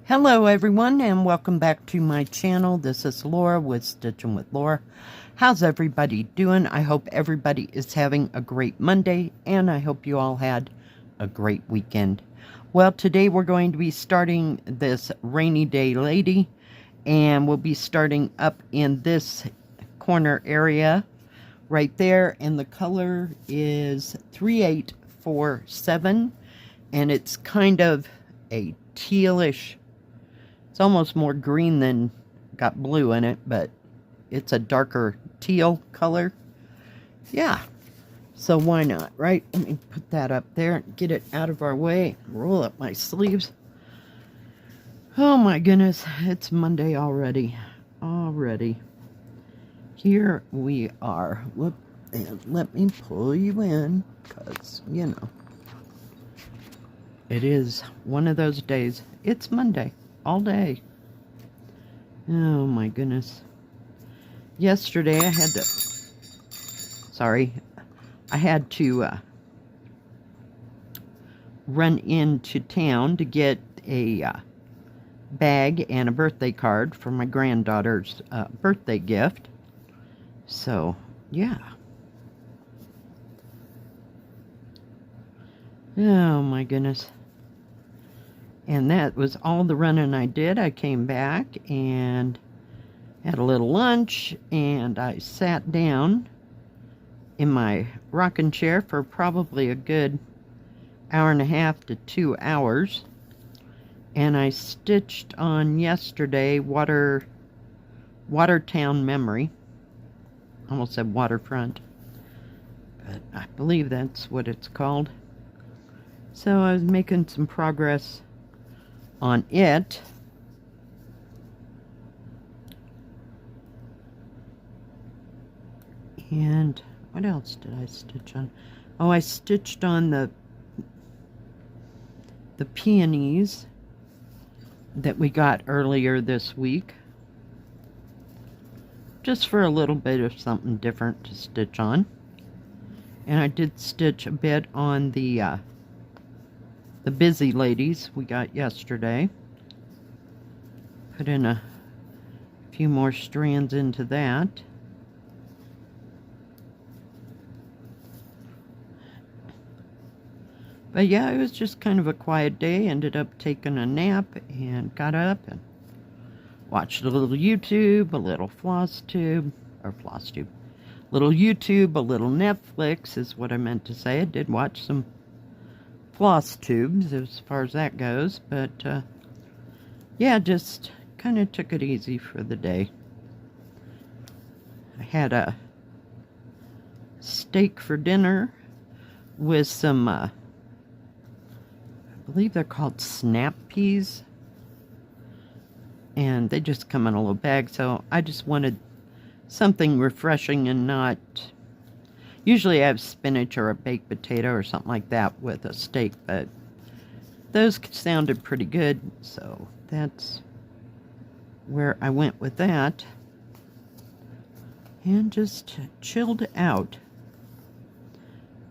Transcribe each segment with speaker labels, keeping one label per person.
Speaker 1: Hello everyone and welcome back to my channel. This is Laura with Stitchin with Laura. How's everybody doing? I hope everybody is having a great Monday and I hope you all had a great weekend. Well, today we're going to be starting this rainy day lady and we'll be starting up in this corner area right there, and the color is 3847 and it's kind of a tealish. It's almost more green than got blue in it, but it's a darker teal color. Yeah, so why not, right? Let me put that up there and get it out of our way. Roll up my sleeves. Oh my goodness, it's Monday already. Here we are. Whoop, and let me pull you in, because, you know, it is one of those days. It's Monday. All day. Oh my goodness. Yesterday I had to run into town to get a bag and a birthday card for my granddaughter's birthday gift. So, yeah. Oh my goodness. And that was all the running I did. I came back and had a little lunch, and I sat down in my rocking chair for probably a good hour and a half to 2 hours. And I stitched on yesterday Watertown Memory. Almost said waterfront, but I believe that's what it's called. So I was making some progress on it. And what else did I stitch on? Oh, I stitched on the peonies that we got earlier this week, just for a little bit of something different to stitch on. And I did stitch a bit on the busy ladies we got yesterday. Put in a few more strands into that. But yeah, it was just kind of a quiet day. Ended up taking a nap and got up and watched a little YouTube, a little little YouTube, a little Netflix is what I meant to say. I did watch some floss tubes as far as that goes, but yeah, just kind of took it easy for the day. I had a steak for dinner with some I believe they're called snap peas, and they just come in a little bag, so I just wanted something refreshing and not. Usually I have spinach or a baked potato or something like that with a steak, but those sounded pretty good, so that's where I went with that. And just chilled out.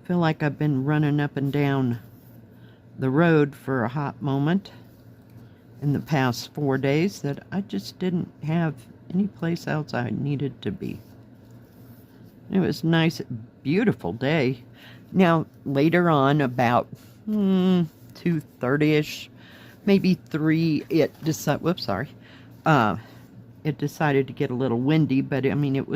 Speaker 1: Feel like I've been running up and down the road for a hot moment in the past 4 days that I just didn't have any place else I needed to be. It was nice, beautiful day. Now, later on, about 2:30ish, maybe 3, it decided to get a little windy, but I mean, it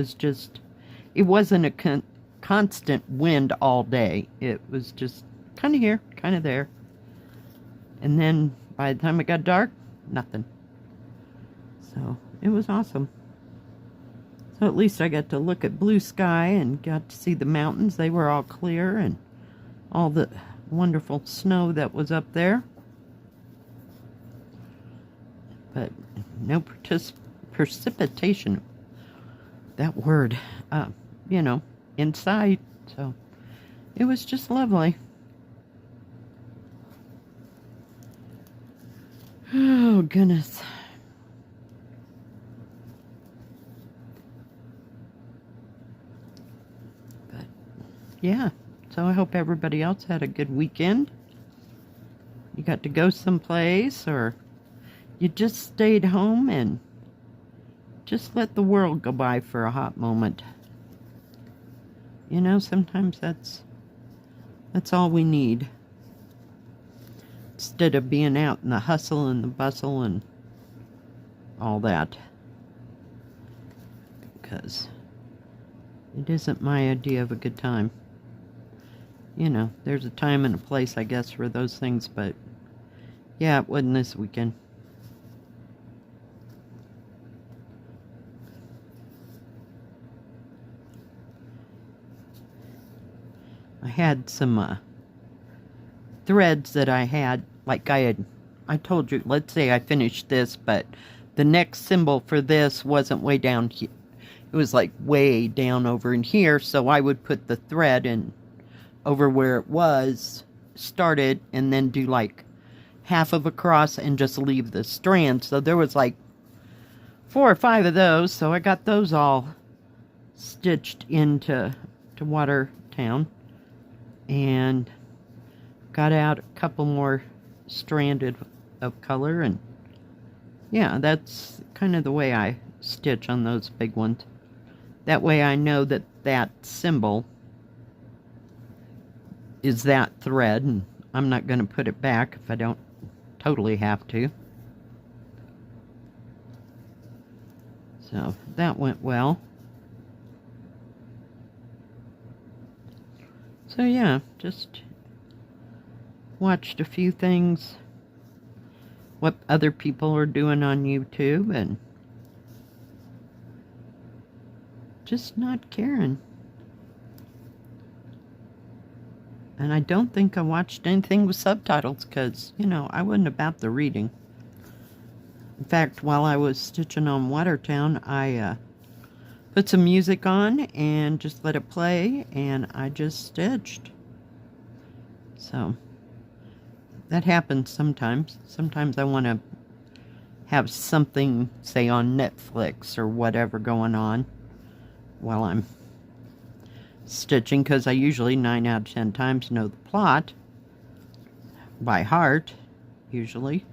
Speaker 1: wasn't a constant wind all day. It was just kind of here, kind of there. And then by the time it got dark, nothing. So it was awesome. So at least I got to look at blue sky and got to see the mountains. They were all clear, and all the wonderful snow that was up there. But no precipitation. That word, you know, in sight. So it was just lovely. Oh, goodness. Yeah, so I hope everybody else had a good weekend. You got to go someplace or you just stayed home and just let the world go by for a hot moment. You know, sometimes that's all we need. Instead of being out in the hustle and the bustle and all that. Because it isn't my idea of a good time. You know, there's a time and a place, I guess, for those things, but yeah, it wasn't this weekend. I had some threads that I had, like I told you, let's say I finished this, but the next symbol for this wasn't way down here. It was like way down over in here, so I would put the thread in over where it was started and then do like half of a cross and just leave the strand. So there was like 4 or 5 of those, so I got those all stitched into Watertown and got out a couple more stranded of color, and yeah, that's kind of the way I stitch on those big ones. That way I know that that symbol is that thread, and I'm not going to put it back if I don't totally have to. So that went well. So yeah, just watched a few things, what other people are doing on YouTube, and just not caring. And I don't think I watched anything with subtitles because, you know, I wasn't about the reading. In fact, while I was stitching on Watertown, I put some music on and just let it play, and I just stitched. So that happens sometimes. Sometimes I want to have something, say, on Netflix or whatever going on while I'm stitching, because I usually 9 out of 10 times know the plot by heart, usually.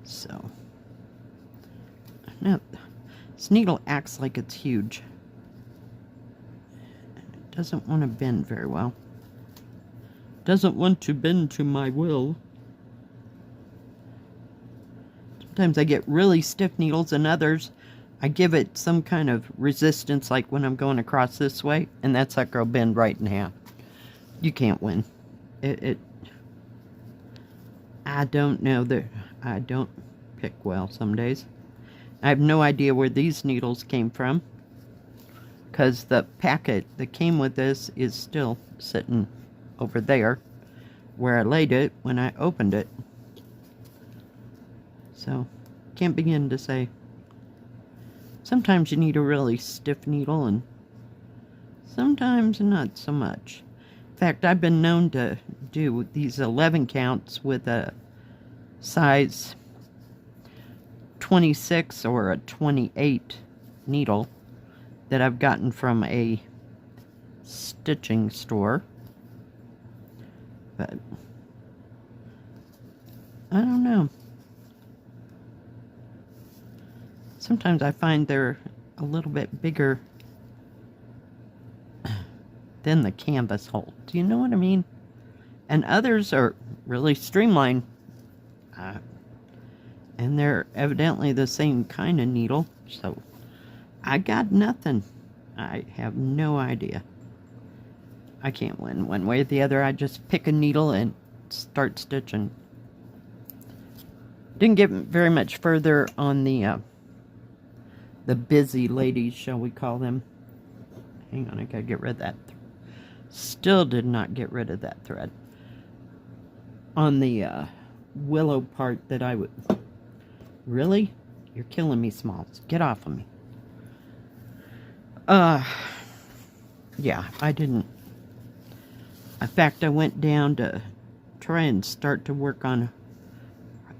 Speaker 1: So now this needle acts like it's huge. It doesn't want to bend very well. Doesn't want to bend to my will. Sometimes I get really stiff needles, and others I give it some kind of resistance, like when I'm going across this way, and that sucker will bend right in half. You can't win. I don't know. I don't pick well some days. I have no idea where these needles came from, because the packet that came with this is still sitting over there where I laid it when I opened it. So, can't begin to say. Sometimes you need a really stiff needle, and sometimes not so much. In fact, I've been known to do these 11 counts with a size 26 or a 28 needle that I've gotten from a stitching store. But I don't know. Sometimes I find they're a little bit bigger than the canvas hole. Do you know what I mean? And others are really streamlined. And they're evidently the same kind of needle. So I got nothing. I have no idea. I can't win one way or the other. I just pick a needle and start stitching. Didn't get very much further on the busy ladies, shall we call them. Hang on, I gotta get rid of that. Still did not get rid of that thread. On the willow part that I would... Really? You're killing me, Smalls. Get off of me. Yeah, I didn't... In fact, I went down to try and start to work on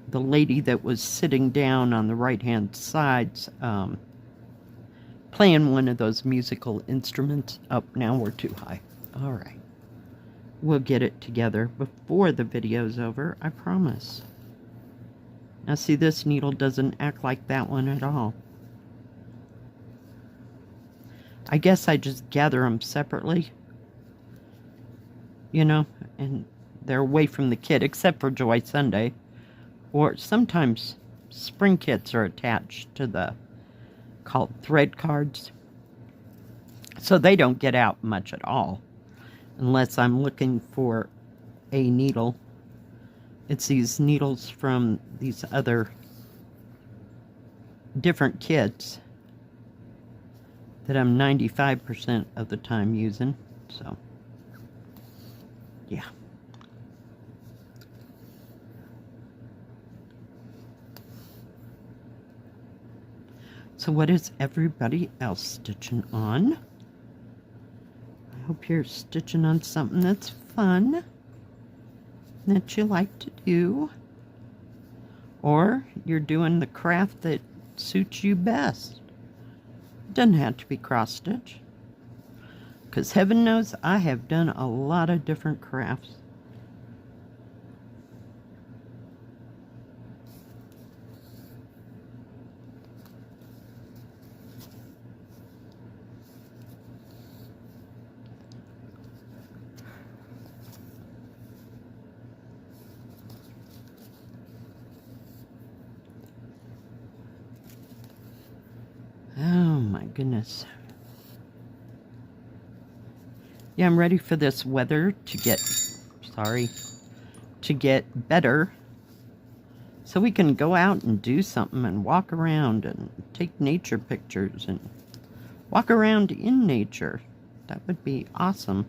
Speaker 1: the lady that was sitting down on the right-hand sides, playing one of those musical instruments. Oh, now we're too high. All right. We'll get it together before the video's over, I promise. Now see, this needle doesn't act like that one at all. I guess I just gather them separately, you know, and they're away from the kit, except for Joy Sunday. Or sometimes spring kits are attached to the, called thread cards. So they don't get out much at all, unless I'm looking for a needle. It's these needles from these other different kits that I'm 95% of the time using, so yeah. So what is everybody else stitching on? I hope you're stitching on something that's fun, that you like to do, or you're doing the craft that suits you best. It doesn't have to be cross stitch, because heaven knows I have done a lot of different crafts. Oh my goodness. Yeah, I'm ready for this weather to get, to get better, so we can go out and do something and walk around and take nature pictures and walk around in nature. That would be awesome.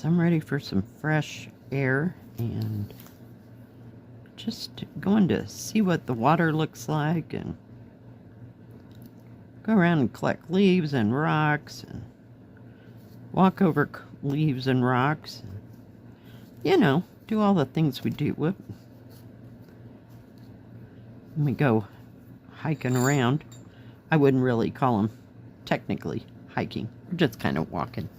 Speaker 1: I'm ready for some fresh air and just going to see what the water looks like and go around and collect leaves and rocks and walk over leaves and rocks and, you know, do all the things we do. Whoop. When we go hiking around, I wouldn't really call them technically hiking. We're just kind of walking.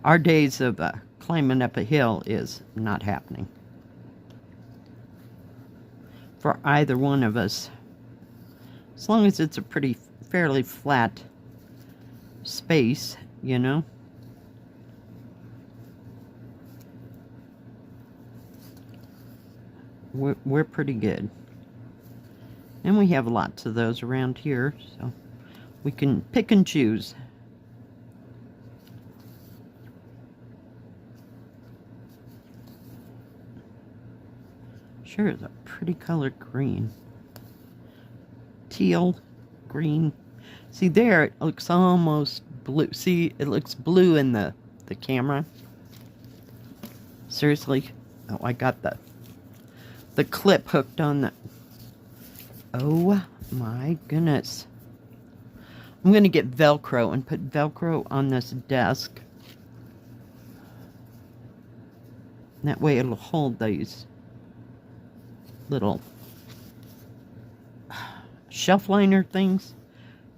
Speaker 1: Our days of climbing up a hill is not happening for either one of us. As long as it's a fairly flat space, you know. We're pretty good. And we have lots of those around here, so we can pick and choose. Sure is a pretty color green. Teal, green. See there, it looks almost blue. See, it looks blue in the camera. Seriously. Oh, I got the clip hooked on the... Oh my goodness. I'm going to get Velcro and put Velcro on this desk. That way it'll hold these little shelf liner things.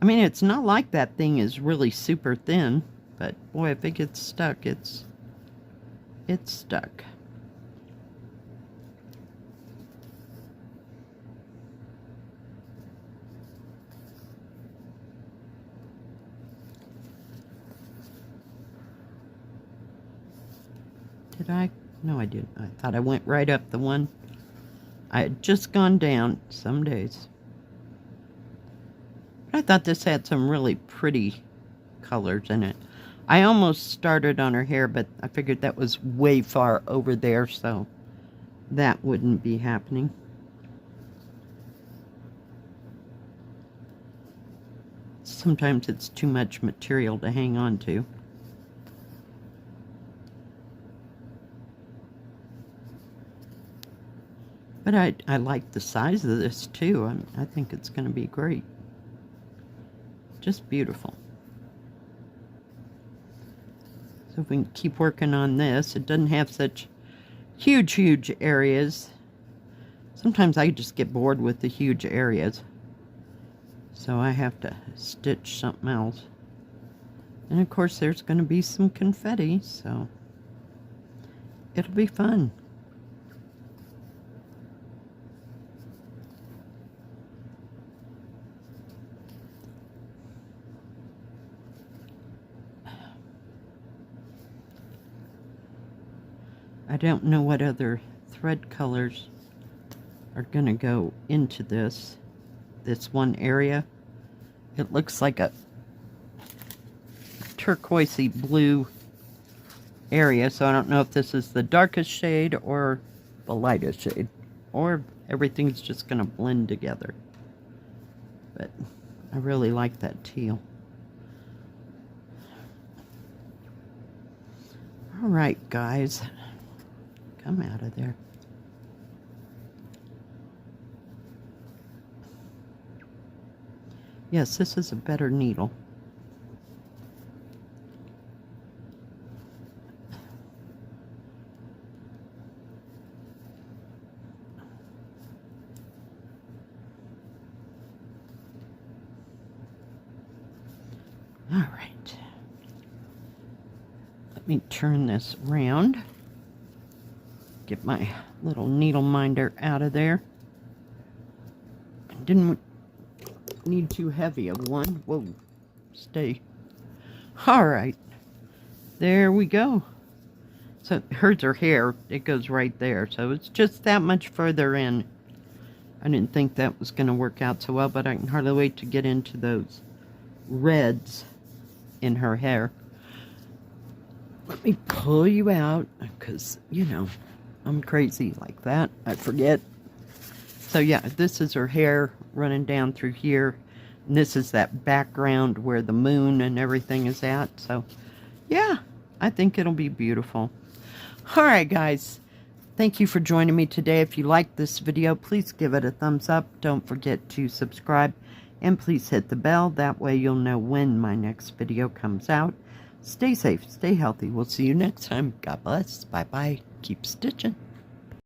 Speaker 1: I mean, it's not like that thing is really super thin, but boy, if it gets stuck, it's stuck. Did I? No, I didn't. I thought I went right up the one. I had just gone down some days. But I thought this had some really pretty colors in it. I almost started on her hair, but I figured that was way far over there, so that wouldn't be happening. Sometimes it's too much material to hang on to. But I like the size of this too. I think it's going to be great. Just beautiful. So if we can keep working on this, it doesn't have such huge areas. Sometimes I just get bored with the huge areas. So I have to stitch something else. And of course there's going to be some confetti, so it'll be fun. I don't know what other thread colors are going to go into this one area. It looks like a turquoisey blue area, so I don't know if this is the darkest shade or the lightest shade, or everything's just going to blend together. But I really like that teal. All right, guys. Come out of there. Yes, this is a better needle. All right. Let me turn this around. Get my little needle minder out of there. I didn't need too heavy of one. Whoa, stay. All right, there we go. So hers are hair, it goes right there, so it's just that much further in. I didn't think that was going to work out so well, but I can hardly wait to get into those reds in her hair. Let me pull you out, because, you know, I'm crazy like that. I forget. So yeah, this is her hair running down through here. And this is that background where the moon and everything is at. So yeah, I think it'll be beautiful. All right, guys. Thank you for joining me today. If you liked this video, please give it a thumbs up. Don't forget to subscribe. And please hit the bell. That way you'll know when my next video comes out. Stay safe. Stay healthy. We'll see you next time. God bless. Bye-bye. Keep stitching.